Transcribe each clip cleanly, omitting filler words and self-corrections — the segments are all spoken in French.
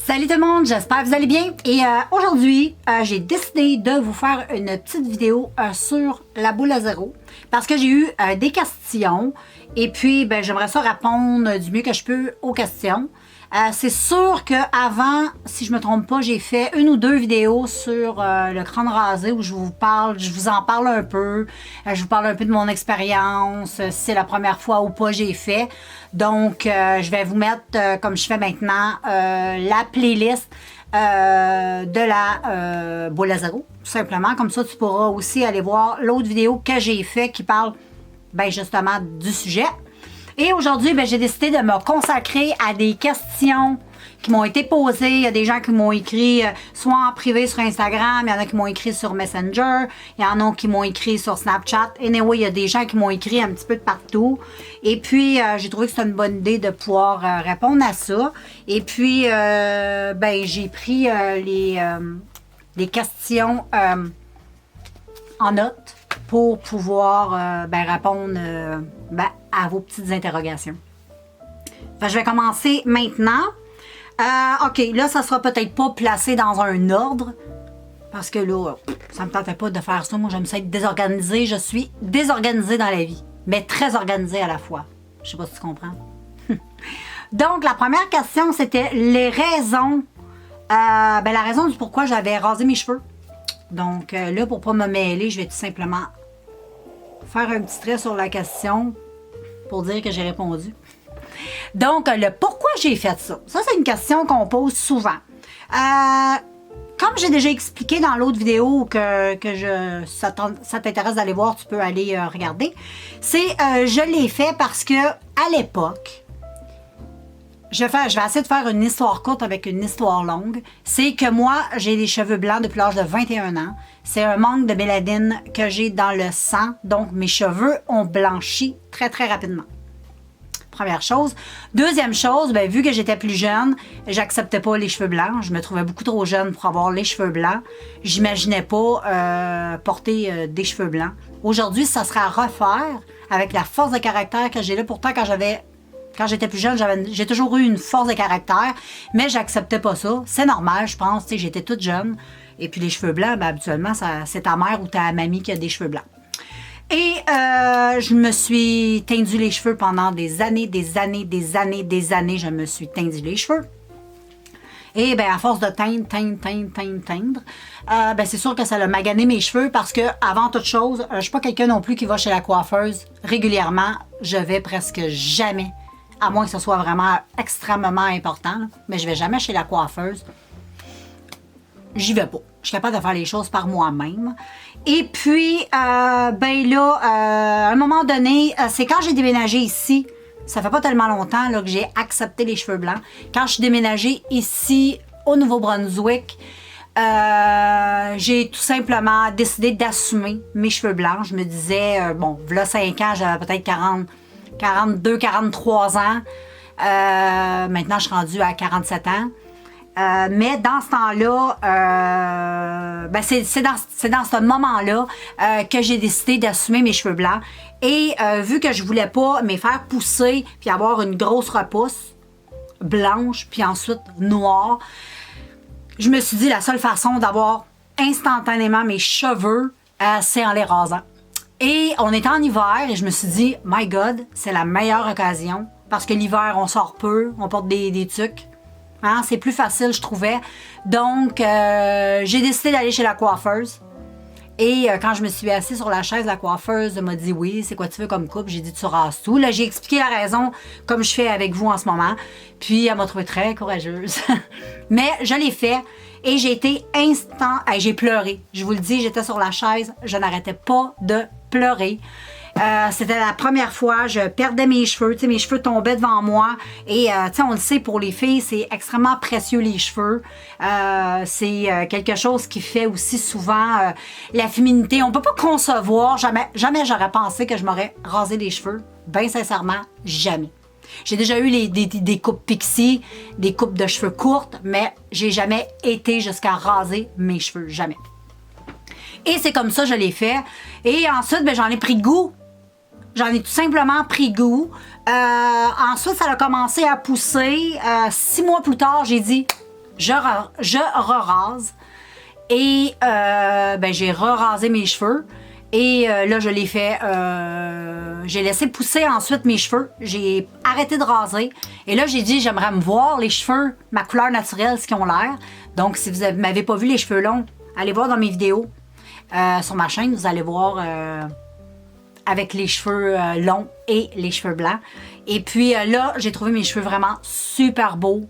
Salut tout le monde, j'espère que vous allez bien. Et aujourd'hui, j'ai décidé de vous faire une petite vidéo sur la boule à zéro parce que j'ai eu des questions et puis ben, j'aimerais ça répondre du mieux que je peux aux questions. C'est sûr qu'avant, si je me trompe pas, j'ai fait une ou deux vidéos sur le crâne rasé où je vous en parle un peu. Je vous parle un peu de mon expérience, si c'est la première fois ou pas j'ai fait. Donc, je vais vous mettre, comme je fais maintenant, la playlist de la boule à zéro, tout simplement. Comme ça, tu pourras aussi aller voir l'autre vidéo que j'ai fait qui parle ben, justement du sujet. Et aujourd'hui, ben, j'ai décidé de me consacrer à des questions qui m'ont été posées. Il y a des gens qui m'ont écrit soit en privé sur Instagram, il y en a qui m'ont écrit sur Messenger, il y en a qui m'ont écrit sur Snapchat. Anyway, il y a des gens qui m'ont écrit un petit peu de partout. Et puis, j'ai trouvé que c'était une bonne idée de pouvoir répondre à ça. Et puis, ben, j'ai pris les questions en note pour pouvoir ben, répondre ben, à vos petites interrogations. Fait, je vais commencer maintenant. OK, là, ça sera peut-être pas placé dans un ordre, parce que là, ça me tentait pas de faire ça. Moi, j'aime ça être désorganisée. Je suis désorganisée dans la vie, mais très organisée à la fois. Je sais pas si tu comprends. Donc, la première question, c'était les raisons. Ben, la raison du pourquoi j'avais rasé mes cheveux. Donc, là, pour pas me mêler, je vais tout simplement faire un petit trait sur la question pour dire que j'ai répondu. Donc, le pourquoi j'ai fait ça. Ça, c'est une question qu'on pose souvent. Comme j'ai déjà expliqué dans l'autre vidéo ça t'intéresse d'aller voir, tu peux aller regarder. Je l'ai fait parce que à l'époque, je vais essayer de faire une histoire courte avec une histoire longue. C'est que moi, j'ai les cheveux blancs depuis l'âge de 21 ans. C'est un manque de mélanine que j'ai dans le sang. Donc, mes cheveux ont blanchi très, très rapidement. Première chose. Deuxième chose, ben, vu que j'étais plus jeune, j'acceptais pas les cheveux blancs. Je me trouvais beaucoup trop jeune pour avoir les cheveux blancs. J'imaginais pas porter des cheveux blancs. Aujourd'hui, ça serait à refaire avec la force de caractère que j'ai là. Pourtant, quand j'étais plus jeune, j'ai toujours eu une force de caractère, mais j'acceptais pas ça. C'est normal, je pense. J'étais toute jeune. Et puis les cheveux blancs, ben, habituellement, c'est ta mère ou ta mamie qui a des cheveux blancs. Et je me suis teindu les cheveux pendant des années. Je me suis teindu les cheveux. Et bien, à force de teindre, ben, c'est sûr que ça a magané mes cheveux parce que, avant toute chose, je suis pas quelqu'un non plus qui va chez la coiffeuse régulièrement. Je vais presque jamais, à moins que ce soit vraiment extrêmement important, là, mais je vais jamais chez la coiffeuse. J'y vais pas. Je suis capable de faire les choses par moi-même. Et puis, ben là, à un moment donné, c'est quand j'ai déménagé ici, ça fait pas tellement longtemps là, que j'ai accepté les cheveux blancs. Quand je suis déménagée ici, au Nouveau-Brunswick, j'ai tout simplement décidé d'assumer mes cheveux blancs. Je me disais, bon, là 5 ans, j'avais peut-être 42, 43 ans. Maintenant, je suis rendue à 47 ans. Mais dans ce temps-là, ben c'est dans ce moment-là que j'ai décidé d'assumer mes cheveux blancs. Et vu que je voulais pas me faire pousser puis avoir une grosse repousse blanche puis ensuite noire, je me suis dit la seule façon d'avoir instantanément mes cheveux, c'est en les rasant. Et on était en hiver et je me suis dit, my God, c'est la meilleure occasion parce que l'hiver, on sort peu, on porte des tucs. Hein, c'est plus facile, je trouvais. Donc, j'ai décidé d'aller chez la coiffeuse. Et quand je me suis assise sur la chaise, la coiffeuse m'a dit « Oui, c'est quoi tu veux comme coupe? » J'ai dit « Tu rases tout. » Là, j'ai expliqué la raison comme je fais avec vous en ce moment. Puis, elle m'a trouvée très courageuse. Mais je l'ai fait et j'ai été j'ai pleuré. Je vous le dis, j'étais sur la chaise. Je n'arrêtais pas de pleurer. C'était la première fois, je perdais mes cheveux, tu sais, mes cheveux tombaient devant moi et tu sais, on le sait pour les filles, c'est extrêmement précieux les cheveux. C'est quelque chose qui fait aussi souvent la féminité. On peut pas concevoir, jamais j'aurais pensé que je m'aurais rasé les cheveux. Bien sincèrement, jamais. J'ai déjà eu des coupes pixie, des coupes de cheveux courtes, mais j'ai jamais été jusqu'à raser mes cheveux, jamais. Et c'est comme ça que je l'ai fait. Et ensuite, ben, j'en ai pris goût. J'en ai tout simplement pris goût. Ensuite, ça a commencé à pousser. 6 mois plus tard, j'ai dit, je re-rase. Et ben, j'ai re-rasé mes cheveux. Et là, je l'ai fait... j'ai laissé pousser ensuite mes cheveux. J'ai arrêté de raser. Et là, j'ai dit, j'aimerais me voir les cheveux, ma couleur naturelle, ce qu'ils ont l'air. Donc, si vous ne m'avez pas vu les cheveux longs, allez voir dans mes vidéos sur ma chaîne. Vous allez voir avec les cheveux longs et les cheveux blancs. Et puis là, j'ai trouvé mes cheveux vraiment super beaux.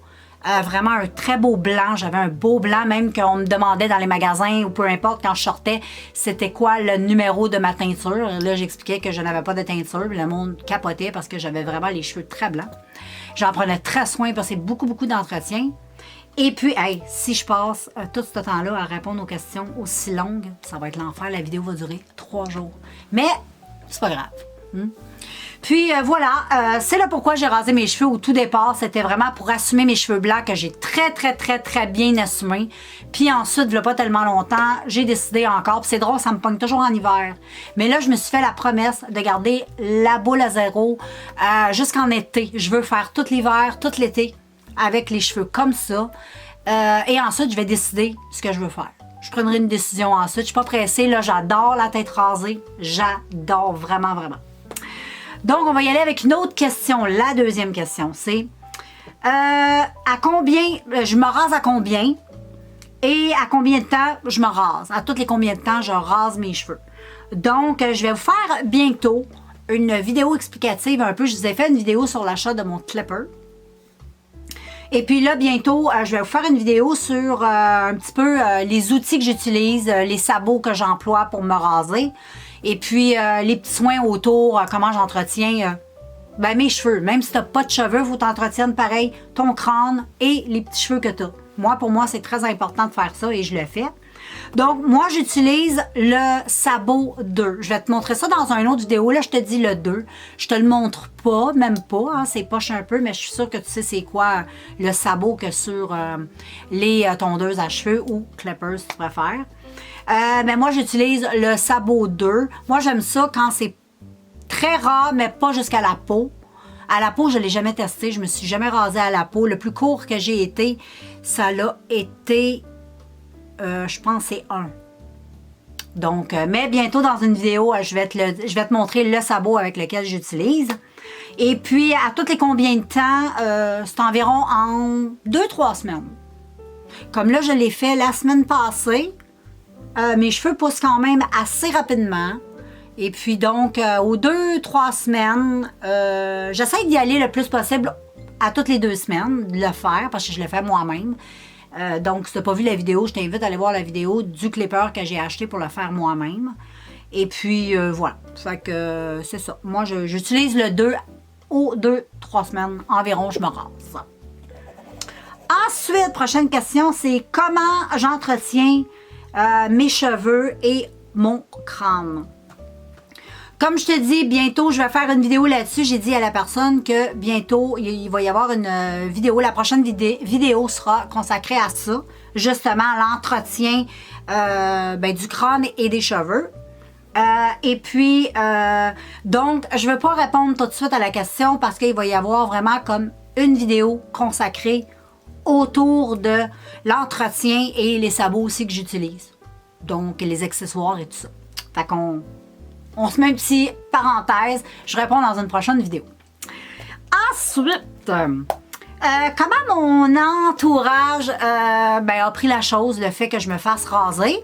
Vraiment un très beau blanc. J'avais un beau blanc, même qu'on me demandait dans les magasins ou peu importe, quand je sortais, c'était quoi le numéro de ma teinture. Là, j'expliquais que je n'avais pas de teinture. Le monde capotait parce que j'avais vraiment les cheveux très blancs. J'en prenais très soin parce que c'est beaucoup, beaucoup d'entretien. Et puis, hey, si je passe tout ce temps-là à répondre aux questions aussi longues, ça va être l'enfer. La vidéo va durer 3 jours. Mais c'est pas grave. Puis voilà, c'est là pourquoi j'ai rasé mes cheveux au tout départ. C'était vraiment pour assumer mes cheveux blancs que j'ai très bien assumé. Puis ensuite, il n'y a pas tellement longtemps, j'ai décidé encore, puis c'est drôle, ça me pogne toujours en hiver. Mais là, je me suis fait la promesse de garder la boule à zéro jusqu'en été. Je veux faire tout l'hiver, tout l'été avec les cheveux comme ça. Et ensuite, je vais décider ce que je veux faire. Je prendrai une décision ensuite. Je ne suis pas pressée. Là, j'adore la tête rasée. J'adore vraiment. Donc, on va y aller avec une autre question. La deuxième question, c'est à combien, je me rase à combien et à combien de temps je me rase? À tous les combien de temps je rase mes cheveux? Donc, je vais vous faire bientôt une vidéo explicative un peu. Je vous ai fait une vidéo sur l'achat de mon clipper. Et puis là, bientôt, je vais vous faire une vidéo sur un petit peu les outils que j'utilise, les sabots que j'emploie pour me raser. Et puis, les petits soins autour, comment j'entretiens ben, mes cheveux. Même si tu n'as pas de cheveux, il faut t'entretiennes pareil ton crâne et les petits cheveux que tu as. Moi, pour moi, c'est très important de faire ça et je le fais. Donc, moi, j'utilise le sabot 2. Je vais te montrer ça dans une autre vidéo. Là, je te dis le 2. Je te le montre pas, même pas. Hein, c'est poche un peu, mais je suis sûre que tu sais c'est quoi le sabot que sur les tondeuses à cheveux ou clippers, si tu préfères. Mais moi, j'utilise le sabot 2. Moi, j'aime ça quand c'est très rare, mais pas jusqu'à la peau. À la peau, je ne l'ai jamais testé. Je me suis jamais rasée à la peau. Le plus court que j'ai été, ça l'a été... je pense que c'est 1. Donc, mais bientôt dans une vidéo, je vais te montrer le sabot avec lequel j'utilise. Et puis, à toutes les combien de temps, c'est environ en 2-3 semaines. Comme là, je l'ai fait la semaine passée. Mes cheveux poussent quand même assez rapidement. Et puis donc, aux 2-3 semaines, j'essaie d'y aller le plus possible à toutes les 2 semaines, de le faire, parce que je le fais moi-même. Donc, si tu n'as pas vu la vidéo, je t'invite à aller voir la vidéo du clipper que j'ai acheté pour le faire moi-même. Et puis, voilà. Fait que c'est ça. Moi, j'utilise le 2 aux 2-3 semaines environ, je me rase. Ensuite, prochaine question, c'est comment j'entretiens mes cheveux et mon crâne. Comme je te dis, bientôt, je vais faire une vidéo là-dessus. J'ai dit à la personne que bientôt, il va y avoir une vidéo. La prochaine vidéo sera consacrée à ça, justement, à l'entretien du crâne et des cheveux. Et puis, donc, je ne vais pas répondre tout de suite à la question parce qu'il va y avoir vraiment comme une vidéo consacrée autour de l'entretien et les sabots aussi que j'utilise. Donc, les accessoires et tout ça. Fait qu'on... On se met une petite parenthèse. Je réponds dans une prochaine vidéo. Ensuite, comment mon entourage a pris la chose, le fait que je me fasse raser.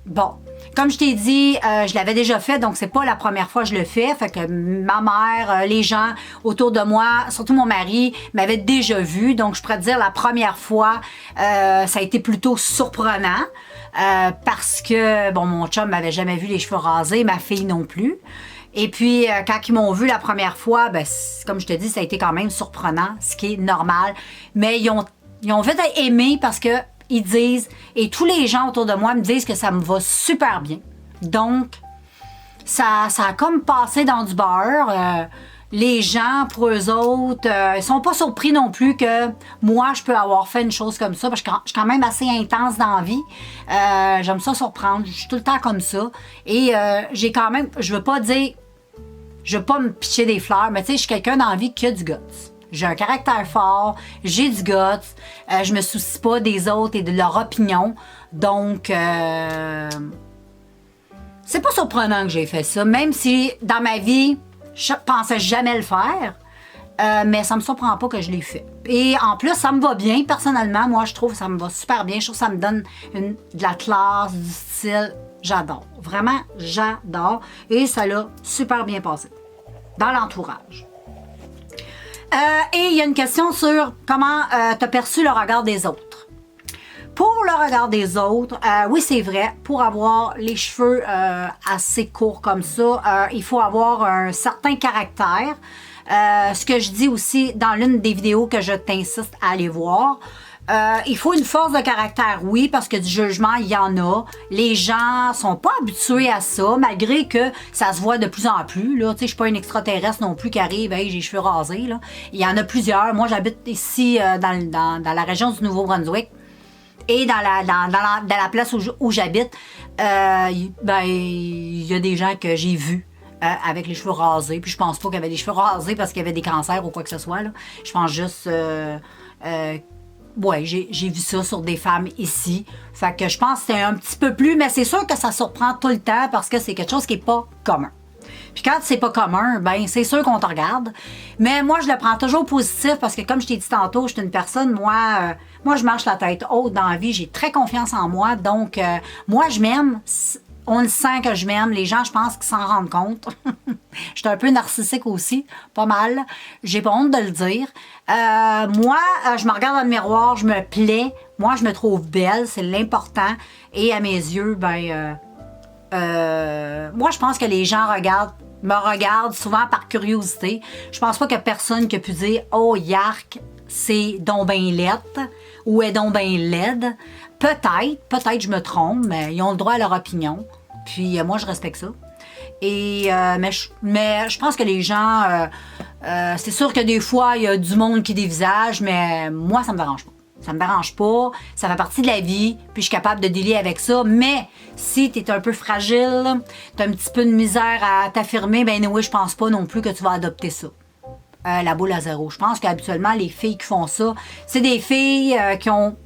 Bon, comme je t'ai dit, je l'avais déjà fait, donc c'est pas la première fois que je le fais. Fait que ma mère, les gens autour de moi, surtout mon mari, m'avaient déjà vu. Donc, je pourrais te dire, la première fois, ça a été plutôt surprenant. Parce que, bon, mon chum m'avait jamais vu les cheveux rasés, ma fille non plus. Et puis, quand ils m'ont vu la première fois, ben, comme je te dis, ça a été quand même surprenant, ce qui est normal. Mais ils ont vite aimé parce que ils disent, et tous les gens autour de moi me disent que ça me va super bien. Donc, ça a comme passé dans du beurre. Les gens, pour eux autres, ils sont pas surpris non plus que moi, je peux avoir fait une chose comme ça, parce que je suis quand même assez intense dans la vie. J'aime ça surprendre, je suis tout le temps comme ça. Et j'ai quand même, je veux pas me pitcher des fleurs, mais tu sais, je suis quelqu'un dans la vie qui a du guts. j'ai un caractère fort, j'ai du guts, je me soucie pas des autres et de leur opinion. Donc, c'est pas surprenant que j'ai fait ça, même si dans ma vie, je pensais jamais le faire. Mais ça me surprend pas que je l'ai fait. Et en plus, ça me va bien, personnellement. Moi, je trouve que ça me va super bien. Je trouve que ça me donne de la classe, du style. J'adore. Vraiment, j'adore. Et ça l'a super bien passé dans l'entourage. Et il y a une question sur comment tu as perçu le regard des autres. Pour le regard des autres, oui, c'est vrai, pour avoir les cheveux assez courts comme ça, il faut avoir un certain caractère. Ce que je dis aussi dans l'une des vidéos que je t'insiste à aller voir, il faut une force de caractère, oui, parce que du jugement, il y en a. Les gens sont pas habitués à ça, malgré que ça se voit de plus en plus. Là. Tu sais, je suis pas une extraterrestre non plus qui arrive, hey, j'ai les cheveux rasés. Là. Il y en a plusieurs. Moi, j'habite ici dans la région du Nouveau-Brunswick. Et dans la place où j'habite, il y a des gens que j'ai vus avec les cheveux rasés. Puis je pense pas qu'il y avait des cheveux rasés parce qu'il y avait des cancers ou quoi que ce soit. Là. Je pense juste... ouais, j'ai vu ça sur des femmes ici. Fait que je pense que c'est un petit peu plus... Mais c'est sûr que ça surprend tout le temps parce que c'est quelque chose qui est pas commun. Puis quand c'est pas commun, ben c'est sûr qu'on te regarde. Mais moi, je le prends toujours positif parce que comme je t'ai dit tantôt, je suis une personne, moi je marche la tête haute dans la vie. J'ai très confiance en moi. Donc, moi, je m'aime. On le sent que je m'aime. Les gens, je pense qu'ils s'en rendent compte. Je suis un peu narcissique aussi, pas mal. J'ai pas honte de le dire. Moi, je me regarde dans le miroir, je me plais. Moi, je me trouve belle, c'est l'important. Et à mes yeux, moi, je pense que les gens me regardent souvent par curiosité. Je pense pas qu'il y a personne qui a pu dire « Oh, yark, c'est donc ben laide » ou « est donc ben laide ». Peut-être je me trompe, mais ils ont le droit à leur opinion. Puis moi, je respecte ça. Et mais je pense que les gens, c'est sûr que des fois, il y a du monde qui dévisage, mais moi, ça me dérange pas. Ça me dérange pas, ça fait partie de la vie, puis je suis capable de dealer avec ça. Mais si tu es un peu fragile, tu as un petit peu de misère à t'affirmer, ben oui, je pense pas non plus que tu vas adopter ça. La boule à zéro. Je pense qu'habituellement, les filles qui font ça, c'est des filles qui ont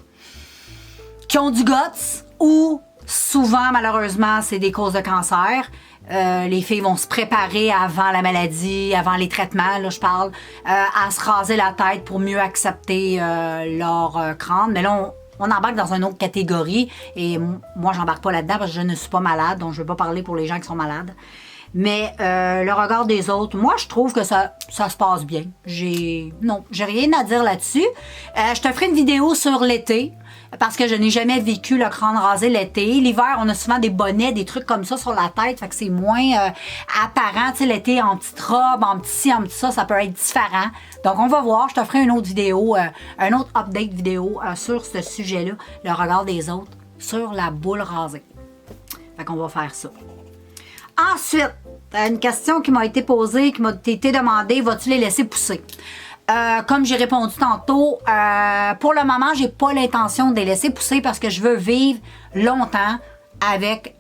du guts ou souvent, malheureusement, c'est des causes de cancer. Les filles vont se préparer avant la maladie, avant les traitements, là je parle, à se raser la tête pour mieux accepter leur crâne. Mais là, on embarque dans une autre catégorie et moi, j'embarque pas là-dedans parce que je ne suis pas malade, donc je ne veux pas parler pour les gens qui sont malades. Mais le regard des autres, moi, je trouve que ça se passe bien. J'ai rien à dire là-dessus. Je te ferai une vidéo sur l'été. Parce que je n'ai jamais vécu le crâne rasé l'été. L'hiver, on a souvent des bonnets, des trucs comme ça sur la tête, fait que c'est moins apparent. Tu sais, l'été, en petite robe, en petit ci, en petit ça peut être différent. Donc, on va voir. Je te ferai une autre vidéo, un autre update vidéo sur ce sujet-là, le regard des autres sur la boule rasée. Fait qu'on va faire ça. Ensuite, une question qui m'a été posée, qui m'a été demandée, vas-tu les laisser pousser? Comme j'ai répondu tantôt, pour le moment, j'ai pas l'intention de les laisser pousser parce que je veux vivre longtemps avec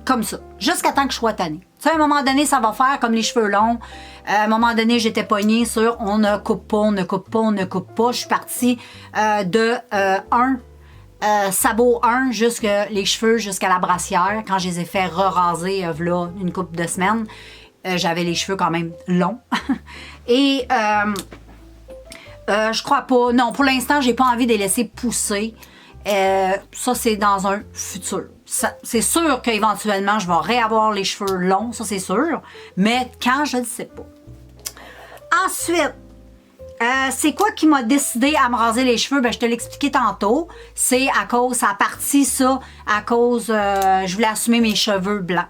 comme ça, jusqu'à temps que je sois tannée. Tu sais, à un moment donné, ça va faire comme les cheveux longs. À un moment donné, j'étais pognée sur on ne coupe pas, on ne coupe pas, on ne coupe pas. Je suis partie de sabot 1 jusqu'à les cheveux jusqu'à la brassière. Quand je les ai fait raser là, une couple de semaines, j'avais les cheveux quand même longs. Et je crois pas. Non, pour l'instant, j'ai pas envie de les laisser pousser. Ça, c'est dans un futur. C'est sûr qu'éventuellement, je vais réavoir les cheveux longs, ça c'est sûr. Mais quand, je ne sais pas. Ensuite, c'est quoi qui m'a décidé à me raser les cheveux? Ben, je te l'ai expliqué tantôt. C'est à cause, ça a parti ça, à cause, je voulais assumer mes cheveux blancs.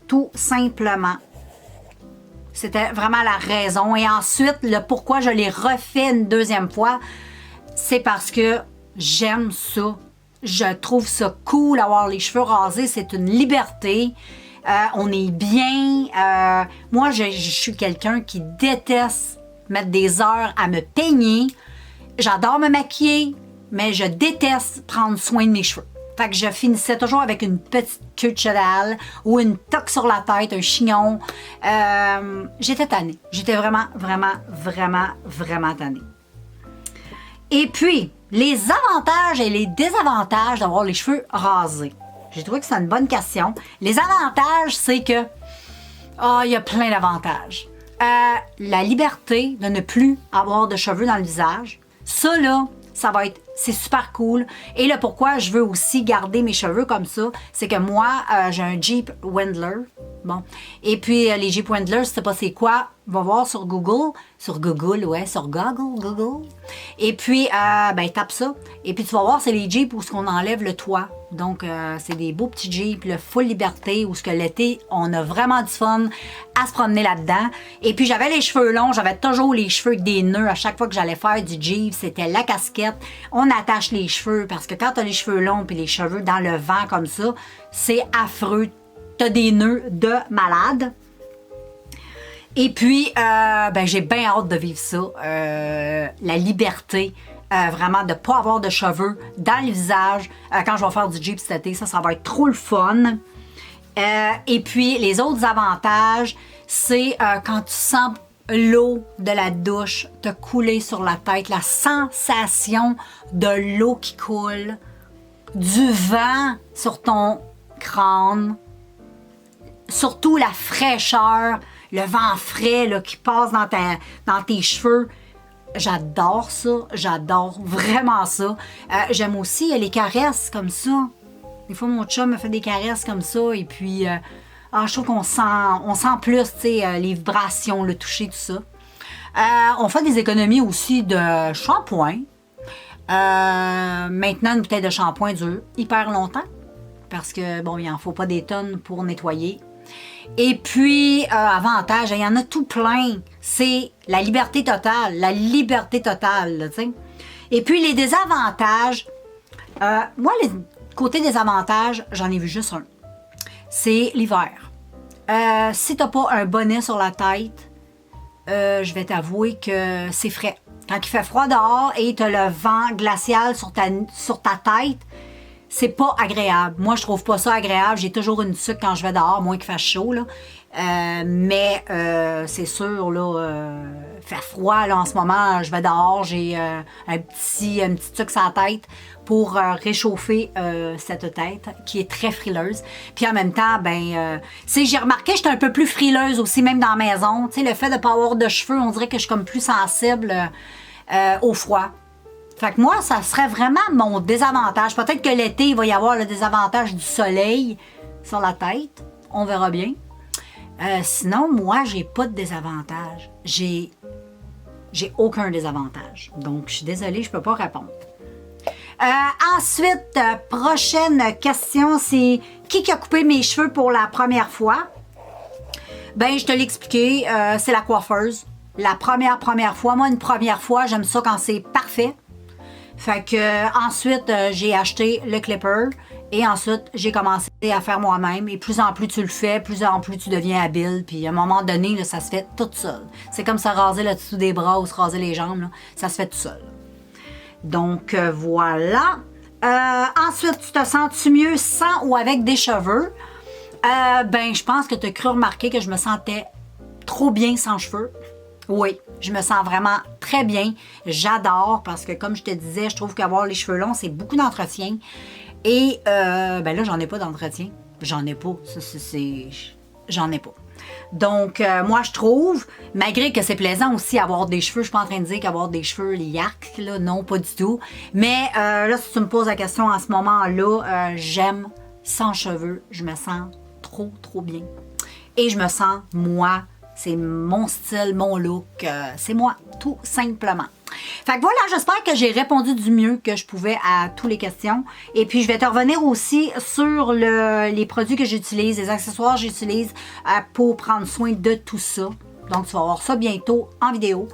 Tout simplement. C'était vraiment la raison. Et ensuite, le pourquoi je l'ai refait une deuxième fois, c'est parce que j'aime ça. Je trouve ça cool d'avoir les cheveux rasés. C'est une liberté. On est bien. Moi, je suis quelqu'un qui déteste mettre des heures à me peigner. J'adore me maquiller, mais je déteste prendre soin de mes cheveux. Fait que je finissais toujours avec une petite queue de cheval ou une toque sur la tête, un chignon. J'étais tannée. J'étais vraiment tannée. Et puis, les avantages et les désavantages d'avoir les cheveux rasés. J'ai trouvé que c'est une bonne question. Les avantages, c'est que... il y a plein d'avantages. La liberté de ne plus avoir de cheveux dans le visage. Ça, là, c'est super cool. Et là, pourquoi je veux aussi garder mes cheveux comme ça, c'est que moi, j'ai un Jeep Wrangler. Bon. Et puis, les Jeep Wrangler, je sais pas c'est quoi, va voir sur Google. Sur Google. Et puis, tape ça. Et puis, tu vas voir, c'est les Jeeps où on enlève le toit. Donc, c'est des beaux petits Jeeps, le full liberté, où ce que l'été, on a vraiment du fun à se promener là-dedans. Et puis, j'avais les cheveux longs, j'avais toujours les cheveux avec des nœuds. À chaque fois que j'allais faire du Jeep, c'était la casquette. On attache les cheveux, parce que quand tu as les cheveux longs puis les cheveux dans le vent comme ça, c'est affreux. Tu as des nœuds de malade. Et puis, j'ai bien hâte de vivre ça. La liberté. Vraiment, de ne pas avoir de cheveux dans le visage quand je vais faire du Jeep cet été. Ça va être trop le fun. Et puis, les autres avantages, c'est quand tu sens l'eau de la douche te couler sur la tête, la sensation de l'eau qui coule, du vent sur ton crâne, surtout la fraîcheur, le vent frais là, qui passe dans tes cheveux. J'adore ça, j'adore vraiment ça. J'aime aussi les caresses comme ça. Des fois, mon chum me fait des caresses comme ça et puis je trouve qu'on sent plus, tu sais, les vibrations, le toucher, tout ça. On fait des économies aussi de shampoing. Maintenant, une bouteille de shampoing dure hyper longtemps parce que, bon, il n'en faut pas des tonnes pour nettoyer. Et puis, avantage, il y en a tout plein. C'est la liberté totale. Tu sais. Et puis, les désavantages. Moi, les côtés désavantages, j'en ai vu juste un. C'est l'hiver. Si t'as pas un bonnet sur la tête, je vais t'avouer que c'est frais. Quand il fait froid dehors et t'as le vent glacial sur ta tête, c'est pas agréable. Moi, je trouve pas ça agréable. J'ai toujours une tuque quand je vais dehors, moins qu'il fasse chaud, là. Mais c'est sûr, là, fait froid, là, en ce moment, je vais dehors, j'ai un petit tuque sur la tête pour réchauffer cette tête qui est très frileuse. Puis en même temps, j'ai remarqué que j'étais un peu plus frileuse aussi, même dans la maison. Tu sais, le fait de ne pas avoir de cheveux, on dirait que je suis comme plus sensible au froid. Fait que moi, ça serait vraiment mon désavantage. Peut-être que l'été, il va y avoir le désavantage du soleil sur la tête. On verra bien. Sinon, moi, j'ai pas de désavantage. J'ai aucun désavantage. Donc, je suis désolée, je peux pas répondre. Ensuite, prochaine question, c'est qui a coupé mes cheveux pour la première fois? Je te l'ai expliqué, c'est la coiffeuse. La première fois. Moi, une première fois, j'aime ça quand c'est parfait. Fait que ensuite, j'ai acheté le clipper et ensuite, j'ai commencé à faire moi-même. Et plus en plus tu le fais, plus en plus tu deviens habile. Puis à un moment donné, là, ça se fait tout seul. C'est comme se raser le dessous des bras ou se raser les jambes. Là. Ça se fait tout seul. Donc, voilà. Ensuite, tu te sens-tu mieux sans ou avec des cheveux? Je pense que tu as cru remarquer que je me sentais trop bien sans cheveux. Oui, je me sens vraiment très bien. J'adore parce que, comme je te disais, je trouve qu'avoir les cheveux longs, c'est beaucoup d'entretien. Et là, j'en ai pas d'entretien. J'en ai pas. J'en ai pas. Donc, moi, je trouve, malgré que c'est plaisant aussi avoir des cheveux, je suis pas en train de dire qu'avoir des cheveux, les yarks, là, non, pas du tout. Mais là, si tu me poses la question en ce moment-là, j'aime sans cheveux. Je me sens trop, trop bien. Et je me sens, moi, c'est mon style, mon look, c'est moi, tout simplement. Fait que voilà, j'espère que j'ai répondu du mieux que je pouvais à toutes les questions. Et puis, je vais te revenir aussi sur les produits que j'utilise, les accessoires que j'utilise pour prendre soin de tout ça. Donc, tu vas voir ça bientôt en vidéo.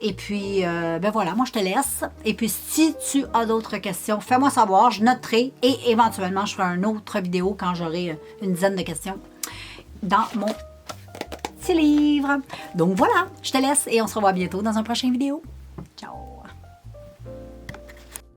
Et puis, voilà, moi, je te laisse. Et puis, si tu as d'autres questions, fais-moi savoir, je noterai. Et éventuellement, je ferai une autre vidéo quand j'aurai une dizaine de questions dans mon livre. Donc voilà, je te laisse et on se revoit bientôt dans une prochaine vidéo. Ciao!